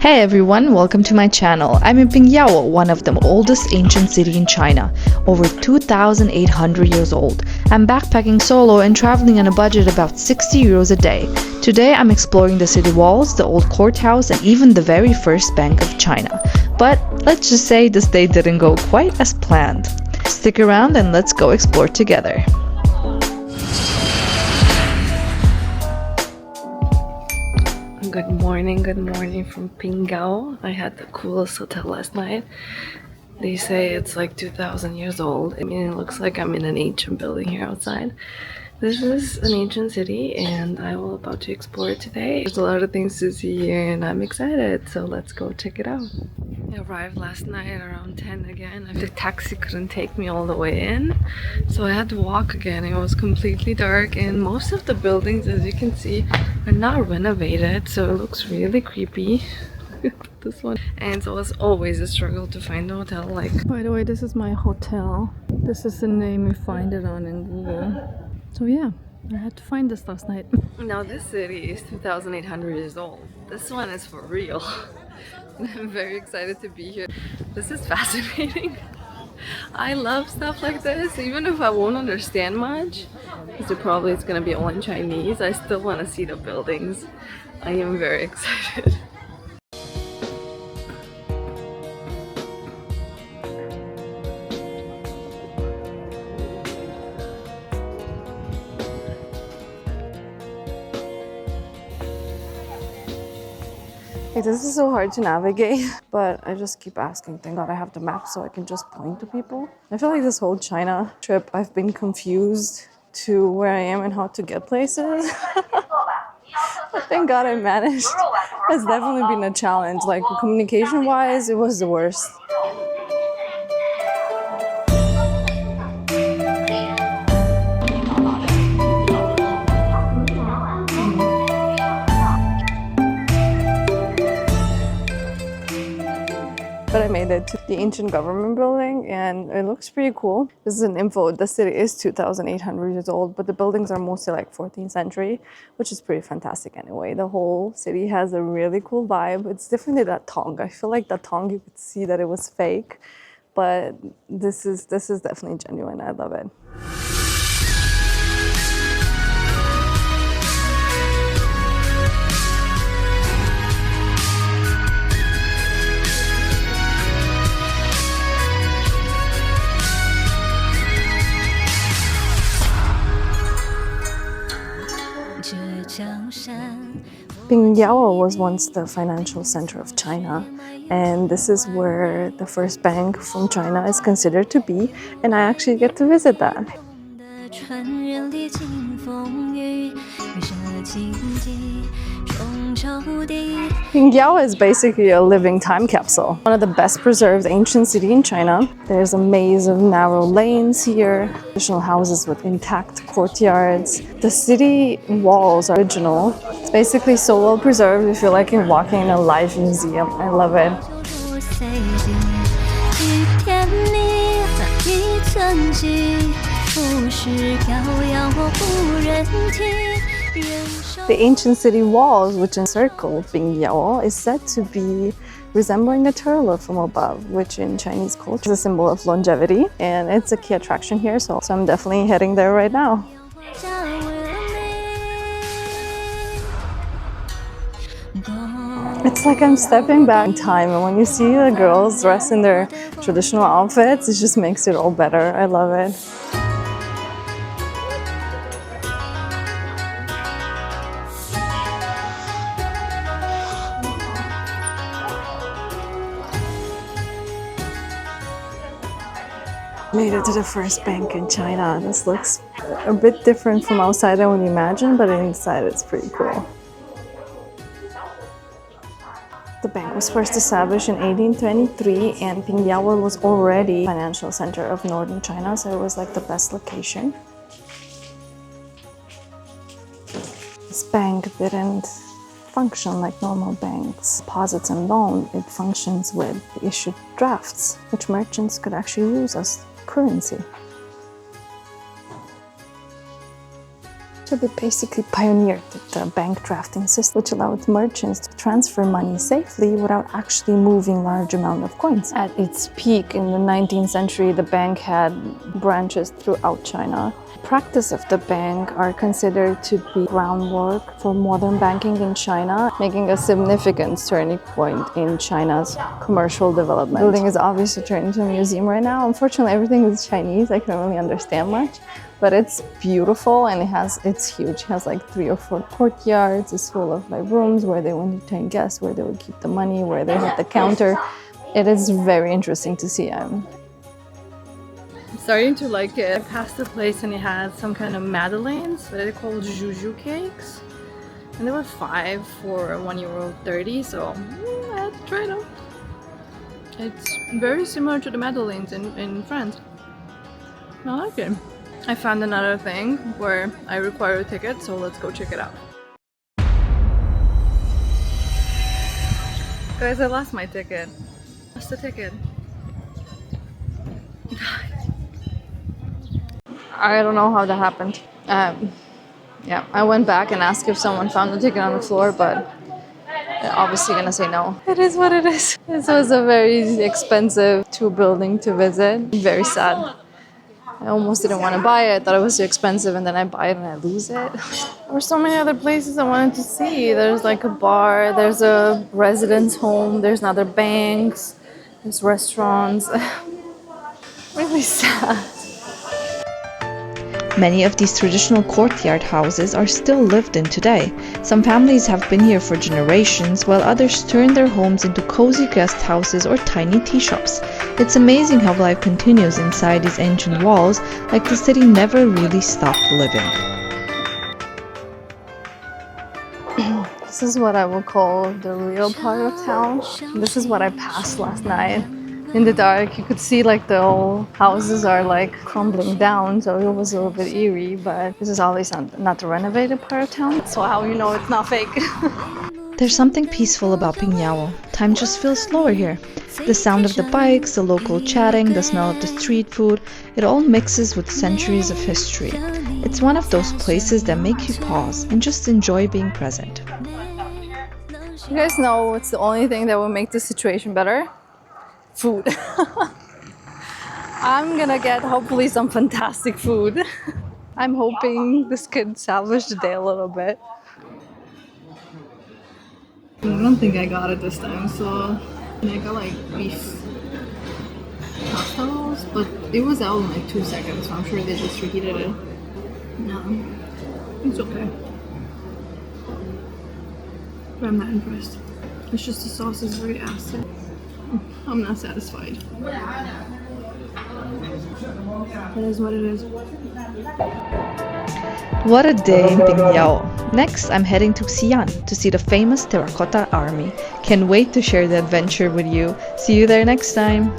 Hey everyone, welcome to my channel. I'm in Pingyao, one of the oldest ancient city in China, over 2,800 years old. I'm backpacking solo and traveling on a budget about 60 euros a day. Today I'm exploring the city walls, the old courthouse, and even the very first bank of China. But let's just say this day didn't go quite as planned. Stick around and let's go explore together. Good morning from Pingyao. I had the coolest hotel last night. They say it's like 2,000 years old. I mean, it looks like I'm in an ancient building here outside. This is an ancient city and I will about to explore it today. There's a lot of things to see here and I'm excited, so let's go check it out. I arrived last night around 10 again. The taxi couldn't take me all the way in, so I had to walk again. It was completely dark and most of the buildings, as you can see, are not renovated, so it looks really creepy. This one. And so it's always a struggle to find a hotel. Like, by the way, this is my hotel. This is the name you find it on in Google. So yeah, I had to find this last night. Now this city is 2,800 years old. This one is for real. I'm very excited to be here. This is fascinating. I love stuff like this, even if I won't understand much, because probably it's gonna be all in Chinese. I still want to see the buildings. I am very excited. This is so hard to navigate, but I just keep asking. Thank God I have the map so I can just point to people. I feel like this whole China trip, I've been confused to where I am and how to get places. But thank God I managed. It's definitely been a challenge. Like, communication-wise, it was the worst. But I made it to the ancient government building and it looks pretty cool. This is an info. The city is 2,800 years old, but the buildings are mostly like 14th century, which is pretty fantastic anyway. The whole city has a really cool vibe. It's definitely that Tong. I feel like that Tong, you could see that it was fake, but this is definitely genuine. I love it. Pingyao was once the financial center of China, and this is where the first bank from China is considered to be, and I actually get to visit that. Pingyao is basically a living time capsule. One of the best preserved ancient cities in China. There's a maze of narrow lanes here, traditional houses with intact courtyards. The city walls are original. It's basically so well preserved, you feel like you're walking in a live museum. I love it. The ancient city walls, which encircle Pingyao, is said to be resembling a turtle from above, which in Chinese culture is a symbol of longevity, and it's a key attraction here, so I'm definitely heading there right now. It's like I'm stepping back in time, and when you see the girls dressed in their traditional outfits, it just makes it all better. I love it. Made it to the first bank in China. This looks a bit different from outside than when you imagine, but inside it's pretty cool. The bank was first established in 1823 and Pingyao was already a financial center of northern China, so it was like the best location. This bank didn't function like normal banks, deposits and loan. It functions with issued drafts, which merchants could actually use as currency. So they basically pioneered the bank drafting system, which allowed merchants to transfer money safely without actually moving large amount of coins. At its peak in the 19th century, the bank had branches throughout China. Practice of the bank are considered to be groundwork for modern banking in China, making a significant turning point in China's commercial development. The building is obviously turned into a museum right now. Unfortunately, everything is Chinese. I can't really understand much. But it's beautiful and it's huge. It has like 3 or 4 courtyards. It's full of like rooms where they would entertain guests, where they would keep the money, where they had the counter. It is very interesting to see. I'm starting to like it. I passed the place and it had some kind of madeleines, they're called juju cakes. And there were 5 for €1.30, so I had to try them. It's very similar to the madeleines in France. I like it. I found another thing where I require a ticket, so let's go check it out. Guys, I lost my ticket. Lost the ticket. I don't know how that happened. Yeah, I went back and asked if someone found the ticket on the floor, but they're obviously gonna say no. It is what it is. This was a very expensive building to visit. Very sad. I almost didn't want to buy it. I thought it was too expensive, and then I buy it and I lose it. There were so many other places I wanted to see. There's like a bar, there's a residence home, there's other banks, there's restaurants. Really sad. Many of these traditional courtyard houses are still lived in today. Some families have been here for generations, while others turn their homes into cozy guest houses or tiny tea shops. It's amazing how life continues inside these ancient walls, like the city never really stopped living. This is what I would call the real part of town. This is what I passed last night. In the dark, you could see like the old houses are like crumbling down, so it was a little bit eerie, but this is obviously not the renovated part of town, so how you know it's not fake. There's something peaceful about Pingyao. Time just feels slower here. The sound of the bikes, the local chatting, the smell of the street food, it all mixes with centuries of history. It's one of those places that make you pause and just enjoy being present. You guys know what's the only thing that will make the situation better? Food. I'm gonna get hopefully some fantastic food. I'm hoping this could salvage the day a little bit. I don't think I got it this time, so I got like beef pasta rolls, but it was out in like 2 seconds, so I'm sure they just reheated it. No, it's okay. But I'm not impressed. It's just the sauce is very acid. I'm not satisfied. It is what it is. What a day in Pingyao. Next, I'm heading to Xi'an to see the famous Terracotta Army. Can't wait to share the adventure with you. See you there next time.